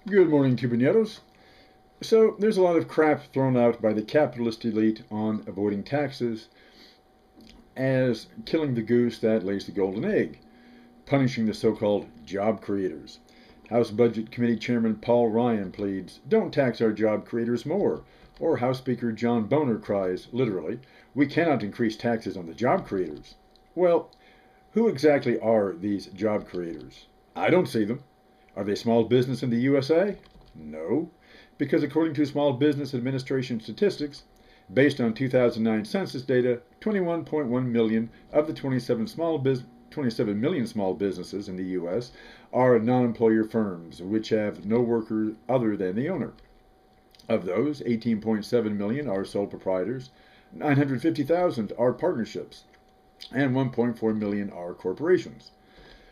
Good morning, Tubaneros. So, there's a lot of crap thrown out by the capitalist elite on avoiding taxes as killing the goose that lays the golden egg, punishing the so-called job creators. House Budget Committee Chairman Paul Ryan pleads, "Don't tax our job creators more." Or House Speaker John Boehner cries, literally, "We cannot increase taxes on the job creators." Well, who exactly are these job creators? I don't see them. Are they small business in the USA? No, because according to Small Business Administration statistics, based on 2009 census data, 21.1 million of the 27 million small businesses in the U.S. are non-employer firms, which have no worker other than the owner. Of those, 18.7 million are sole proprietors, 950,000 are partnerships, and 1.4 million are corporations.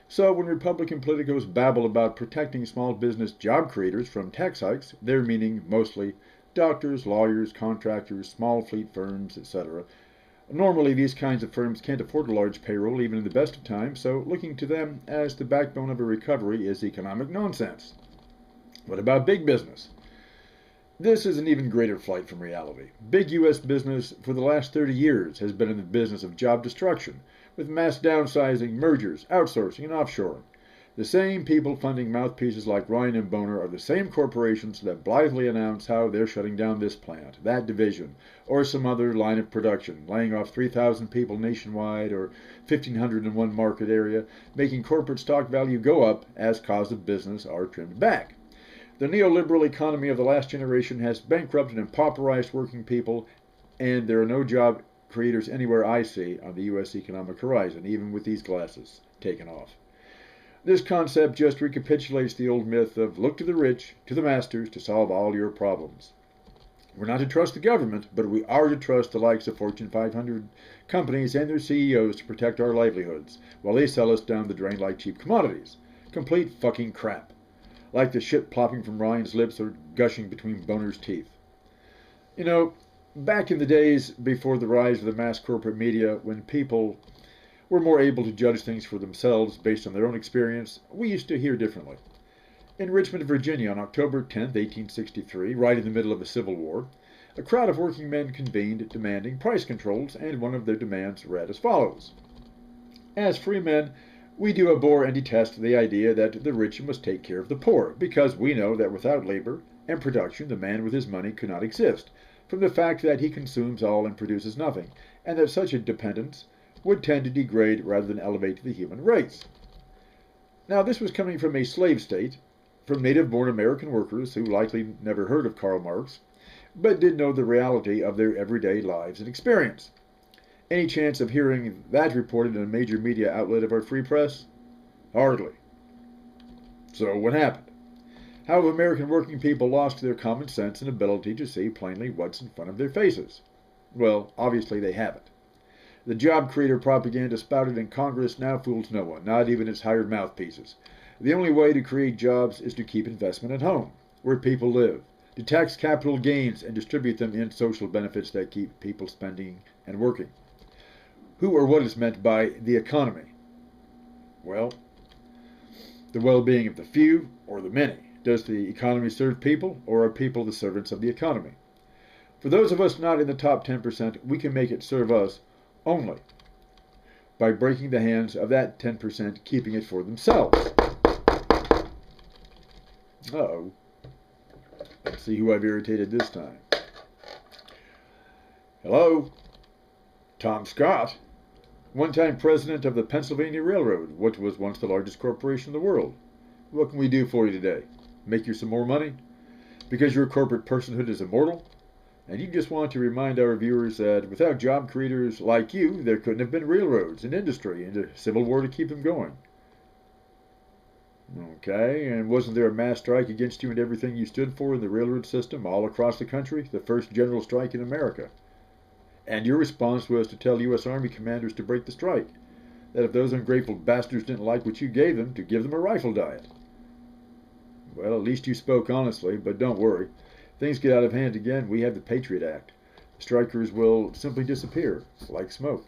So when Republican politicos babble about protecting small business job creators from tax hikes, they're meaning mostly doctors, lawyers, contractors, small fleet firms, etc. Normally, these kinds of firms can't afford a large payroll even in the best of times, so looking to them as the backbone of a recovery is economic nonsense. What about big business? This is an even greater flight from reality. Big U.S. business for the last 30 years has been in the business of job destruction, with mass downsizing, mergers, outsourcing, and offshoring. The same people funding mouthpieces like Ryan and Boehner are the same corporations that blithely announce how they're shutting down this plant, that division, or some other line of production, laying off 3,000 people nationwide or 1,500 in one market area, making corporate stock value go up as costs of business are trimmed back. The neoliberal economy of the last generation has bankrupted and pauperized working people, and there are no job creators anywhere I see on the U.S. economic horizon, even with these glasses taken off. This concept just recapitulates the old myth of look to the rich, to the masters, to solve all your problems. We're not to trust the government, but we are to trust the likes of Fortune 500 companies and their CEOs to protect our livelihoods, while they sell us down the drain like cheap commodities. Complete fucking crap. Like the shit plopping from Ryan's lips or gushing between Boehner's teeth. You know, back in the days before the rise of the mass corporate media, when people were more able to judge things for themselves based on their own experience, we used to hear differently. In Richmond, Virginia, on October 10, 1863, right in the middle of a civil war, a crowd of working men convened demanding price controls, and one of their demands read as follows. As free men, we do abhor and detest the idea that the rich must take care of the poor, because we know that without labor and production the man with his money could not exist, from the fact that he consumes all and produces nothing, and that such a dependence would tend to degrade rather than elevate the human race. Now, this was coming from a slave state, from native-born American workers who likely never heard of Karl Marx, but did know the reality of their everyday lives and experience. Any chance of hearing that reported in a major media outlet of our free press? Hardly. So what happened? How have American working people lost their common sense and ability to see plainly what's in front of their faces? Well, obviously they haven't. The job creator propaganda spouted in Congress now fools no one, not even its hired mouthpieces. The only way to create jobs is to keep investment at home, where people live, to tax capital gains and distribute them in social benefits that keep people spending and working. Who or what is meant by the economy? Well, the well-being of the few or the many. Does the economy serve people, or are people the servants of the economy? For those of us not in the top 10%, we can make it serve us only by breaking the hands of that 10% keeping it for themselves. Uh-oh. Let's see who I've irritated this time. Hello? Tom Scott, one-time president of the Pennsylvania Railroad, which was once the largest corporation in the world. What can we do for you today? Make you some more money? Because your corporate personhood is immortal? And you just want to remind our viewers that without job creators like you, there couldn't have been railroads and industry and a civil war to keep them going. Okay, and wasn't there a mass strike against you and everything you stood for in the railroad system all across the country? The first general strike in America. And your response was to tell U.S. Army commanders to break the strike. That if those ungrateful bastards didn't like what you gave them, to give them a rifle diet. Well, at least you spoke honestly, but don't worry. If things get out of hand again, we have the Patriot Act. The strikers will simply disappear, like smoke.